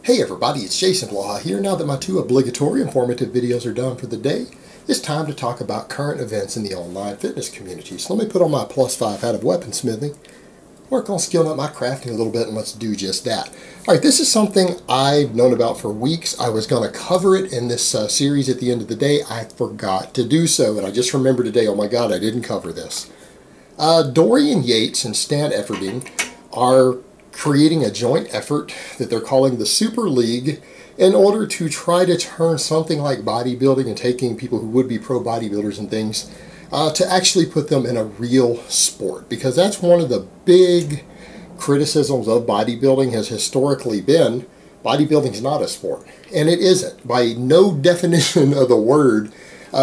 Hey everybody, it's Jason Blaha here. Now that my two obligatory informative videos are done for the day, it's time to talk about current events in the online fitness community. So let me put on my +5 hat of weaponsmithing, work on skilling up my crafting a little bit, and let's do just that. Alright, this is something I've known about for weeks. I was going to cover it in this series at the end of the day. I forgot to do so, and I just remembered today, oh my god, I didn't cover this. Dorian Yates and Stan Efferding are creating a joint effort that they're calling the Super League in order to try to turn something like bodybuilding and taking people who would be pro bodybuilders and things to actually put them in a real sport, because that's one of the big criticisms of bodybuilding has historically been bodybuilding is not a sport, and it isn't. By no definition of the word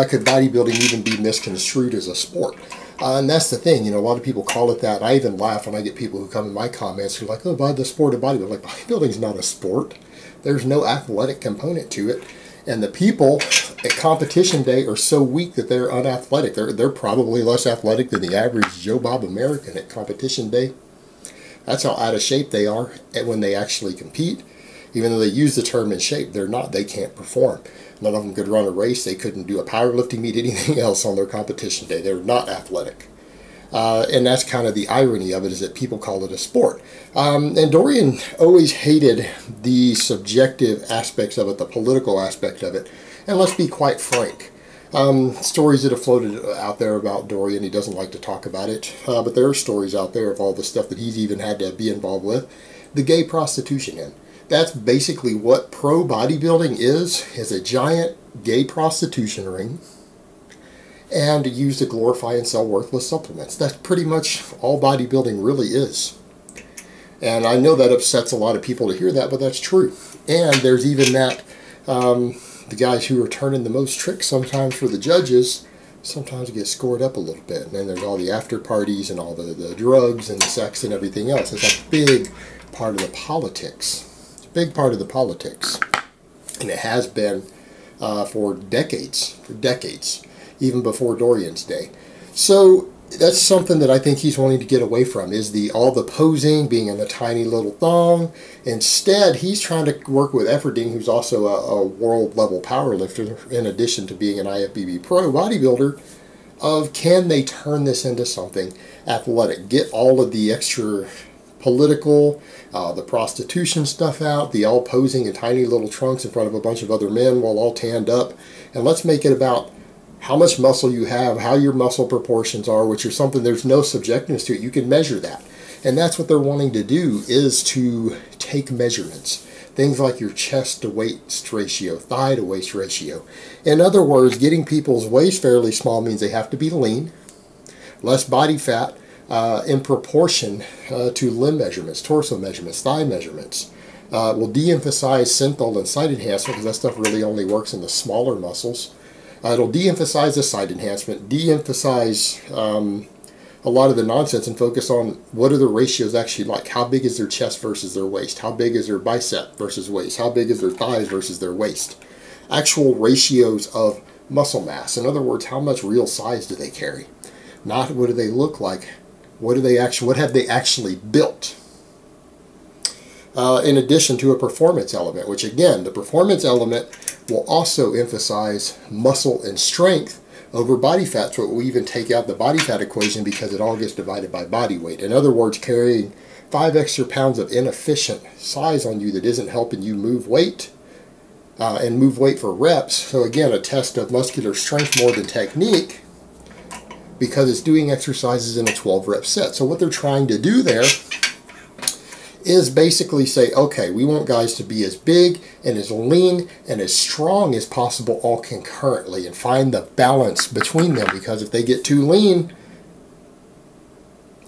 could bodybuilding even be misconstrued as a sport. And that's the thing, you know, a lot of people call it that. I even laugh when I get people who come in my comments who are like, oh, by the sport of bodybuilding. Like, bodybuilding's not a sport. There's no athletic component to it. And the people at competition day are so weak that they're unathletic. They're probably less athletic than the average Joe Bob American at competition day. That's how out of shape they are when they actually compete. Even though they use the term in shape, they're not. They can't perform. None of them could run a race. They couldn't do a powerlifting meet, anything else on their competition day. They're not athletic. And that's kind of the irony of it, is that people call it a sport. And Dorian always hated the subjective aspects of it, the political aspect of it. And let's be quite frank. Stories that have floated out there about Dorian, he doesn't like to talk about it. But there are stories out there of all the stuff that he's even had to be involved with. The gay prostitution end. That's basically what pro bodybuilding is a giant gay prostitution ring, and used to glorify and sell worthless supplements. That's pretty much all bodybuilding really is. And I know that upsets a lot of people to hear that, but that's true. And there's even that, the guys who are turning the most tricks sometimes for the judges sometimes get scored up a little bit. And then there's all the after parties and all the drugs and the sex and everything else. It's a big part of the politics. Big part of the politics, and it has been for decades, even before Dorian's day. So that's something that I think he's wanting to get away from, is all the posing, being in a tiny little thong. Instead, he's trying to work with Efferding, who's also a world level powerlifter, in addition to being an IFBB pro bodybuilder, of can they turn this into something athletic, get all of the extra political, the prostitution stuff out, the all posing in tiny little trunks in front of a bunch of other men while all tanned up, and let's make it about how much muscle you have, how your muscle proportions are, which is something, there's no subjectiveness to it. You can measure that. And that's what they're wanting to do, is to take measurements. Things like your chest to waist ratio, thigh to waist ratio. In other words, getting people's waist fairly small means they have to be lean, less body fat, in proportion to limb measurements, torso measurements, thigh measurements. We'll de-emphasize synthol and site enhancement, because that stuff really only works in the smaller muscles. It'll de-emphasize the site enhancement, de-emphasize a lot of the nonsense, and focus on what are the ratios actually like. How big is their chest versus their waist? How big is their bicep versus waist? How big is their thighs versus their waist? Actual ratios of muscle mass. In other words, how much real size do they carry? Not what do they look like. What have they actually built? In addition to a performance element, which again, the performance element will also emphasize muscle and strength over body fat. So it will even take out the body fat equation, because it all gets divided by body weight. In other words, carrying 5 extra pounds of inefficient size on you that isn't helping you move weight, and move weight for reps. So again, a test of muscular strength more than technique, because it's doing exercises in a 12-rep set. So what they're trying to do there is basically say, okay, we want guys to be as big and as lean and as strong as possible all concurrently, and find the balance between them, because if they get too lean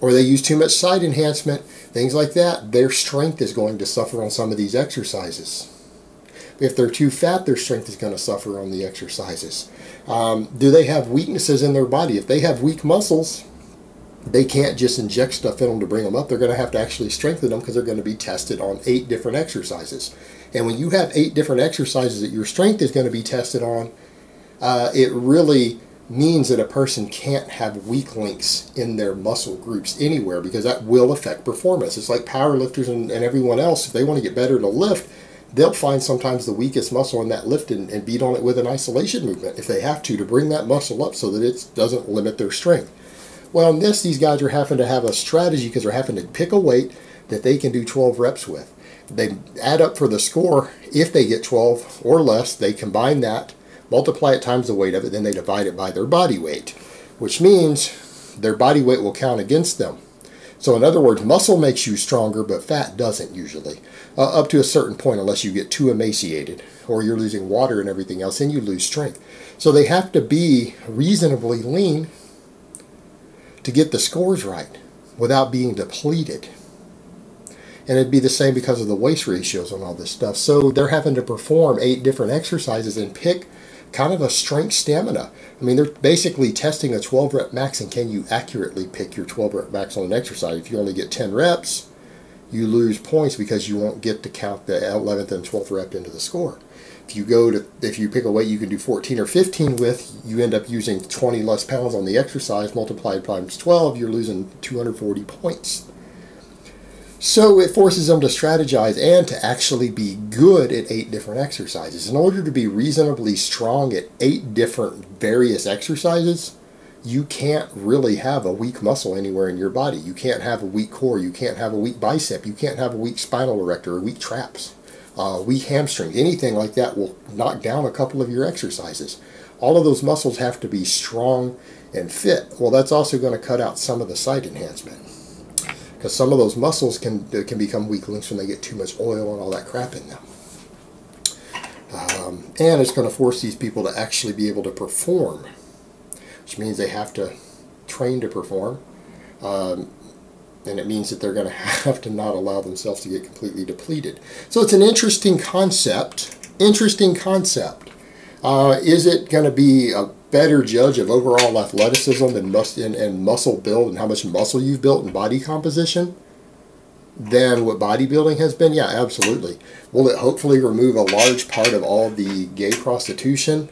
or they use too much site enhancement, things like that, their strength is going to suffer on some of these exercises. If they're too fat, their strength is going to suffer on the exercises. Do they have weaknesses in their body? If they have weak muscles, they can't just inject stuff in them to bring them up. They're going to have to actually strengthen them, because they're going to be tested on 8 different exercises. And when you have 8 different exercises that your strength is going to be tested on, it really means that a person can't have weak links in their muscle groups anywhere, because that will affect performance. It's like powerlifters and everyone else. If they want to get better to lift, they'll find sometimes the weakest muscle in that lift and beat on it with an isolation movement if they have to bring that muscle up so that it doesn't limit their strength. Well, in this, these guys are having to have a strategy because they're having to pick a weight that they can do 12 reps with. They add up for the score. If they get 12 or less, they combine that, multiply it times the weight of it, then they divide it by their body weight, which means their body weight will count against them. So in other words, muscle makes you stronger, but fat doesn't usually, up to a certain point, unless you get too emaciated or you're losing water and everything else, and you lose strength. So they have to be reasonably lean to get the scores right without being depleted. And it'd be the same because of the waist ratios and all this stuff. So they're having to perform 8 different exercises and pick kind of a strength stamina. I mean, they're basically testing a 12 rep max, and can you accurately pick your 12 rep max on an exercise? If you only get 10 reps, you lose points because you won't get to count the 11th and 12th rep into the score. If you pick a weight you can do 14 or 15 with, you end up using 20 less pounds on the exercise, multiplied times 12, you're losing 240 points. So it forces them to strategize and to actually be good at 8 different exercises. In order to be reasonably strong at 8 different various exercises, you can't really have a weak muscle anywhere in your body. You can't have a weak core. You can't have a weak bicep. You can't have a weak spinal erector or weak traps, weak hamstring. Anything like that will knock down a couple of your exercises. All of those muscles have to be strong and fit. Well, that's also going to cut out some of the site enhancement, because some of those muscles can become weak links when they get too much oil and all that crap in them. And it's going to force these people to actually be able to perform, which means they have to train to perform. And it means that they're going to have to not allow themselves to get completely depleted. So it's an interesting concept. Interesting concept. Is it going to be a better judge of overall athleticism and muscle build and how much muscle you've built and body composition than what bodybuilding has been? Yeah, absolutely. Will it hopefully remove a large part of all the gay prostitution?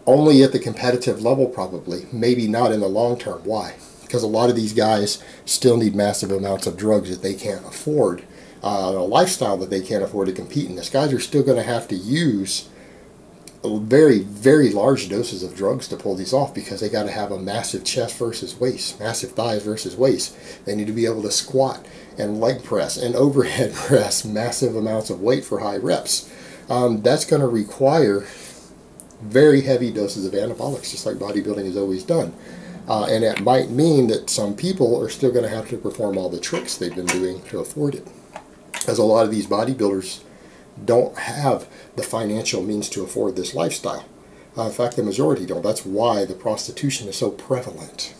Only at the competitive level, probably. Maybe not in the long term. Why? Because a lot of these guys still need massive amounts of drugs that they can't afford, a lifestyle that they can't afford to compete in. These guys are still going to have to use very, very large doses of drugs to pull these off, because they got to have a massive chest versus waist, massive thighs versus waist. They need to be able to squat and leg press and overhead press massive amounts of weight for high reps. That's going to require very heavy doses of anabolics, just like bodybuilding has always done. And it might mean that some people are still going to have to perform all the tricks they've been doing to afford it, as a lot of these bodybuilders don't have the financial means to afford this lifestyle. In fact, the majority don't. That's why the prostitution is so prevalent.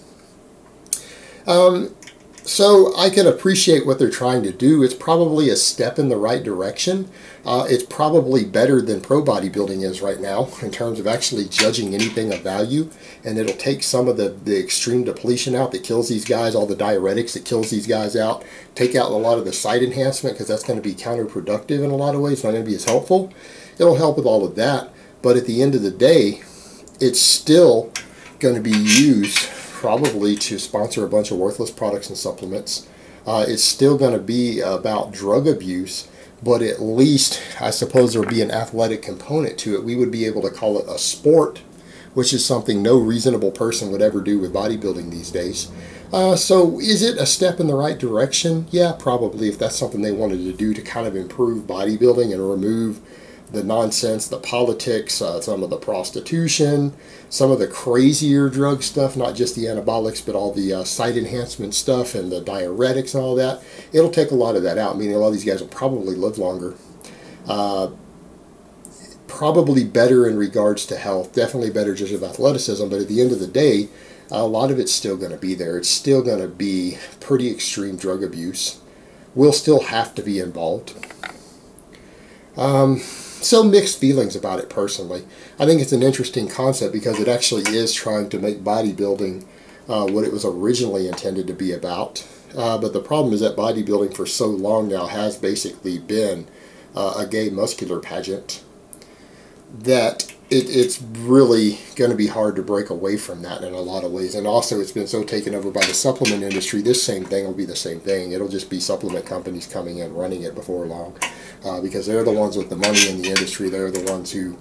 So I can appreciate what they're trying to do. It's probably a step in the right direction. It's probably better than pro bodybuilding is right now in terms of actually judging anything of value. And it'll take some of the extreme depletion out that kills these guys, all the diuretics that kills these guys out, take out a lot of the site enhancement, because that's going to be counterproductive in a lot of ways. It's not going to be as helpful. It'll help with all of that. But at the end of the day, it's still going to be used probably to sponsor a bunch of worthless products and supplements. It's still going to be about drug abuse, but at least I suppose there would be an athletic component to it. We would be able to call it a sport, which is something no reasonable person would ever do with bodybuilding these days. So is it a step in the right direction? Yeah, probably, if that's something they wanted to do to kind of improve bodybuilding and remove the nonsense, the politics, some of the prostitution, some of the crazier drug stuff, not just the anabolics, but all the site enhancement stuff and the diuretics and all that. It'll take a lot of that out, meaning a lot of these guys will probably live longer. Probably better in regards to health, definitely better just of athleticism, but at the end of the day, a lot of it's still going to be there. It's still going to be pretty extreme drug abuse. We'll still have to be involved. So mixed feelings about it personally. I think it's an interesting concept because it actually is trying to make bodybuilding what it was originally intended to be about. But the problem is that bodybuilding for so long now has basically been a gay muscular pageant that it's really going to be hard to break away from that in a lot of ways. And also, it's been so taken over by the supplement industry, this same thing will be the same thing. It'll just be supplement companies coming in running it before long, because they're the ones with the money in the industry. They're the ones who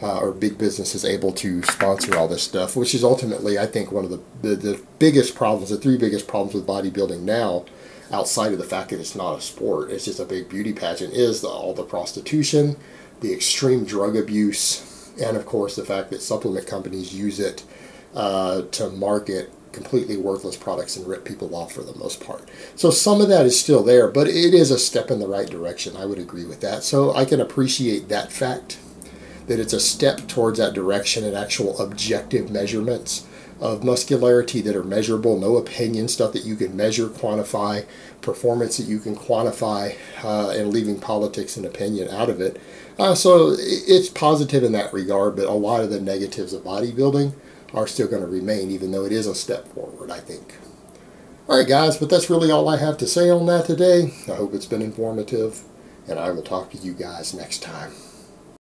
are big businesses able to sponsor all this stuff, which is ultimately, I think, one of the biggest problems, the three biggest problems with bodybuilding now, outside of the fact that it's not a sport, it's just a big beauty pageant, is all the prostitution, the extreme drug abuse, and of course the fact that supplement companies use it to market completely worthless products and rip people off for the most part. So some of that is still there, but it is a step in the right direction. I would agree with that. So I can appreciate that fact, that it's a step towards that direction and actual objective measurements of muscularity that are measurable, no opinion stuff that you can measure, quantify, performance that you can quantify, and leaving politics and opinion out of it. So it's positive in that regard, but a lot of the negatives of bodybuilding are still going to remain, even though it is a step forward, I think. Alright guys, but that's really all I have to say on that today. I hope it's been informative, and I will talk to you guys next time.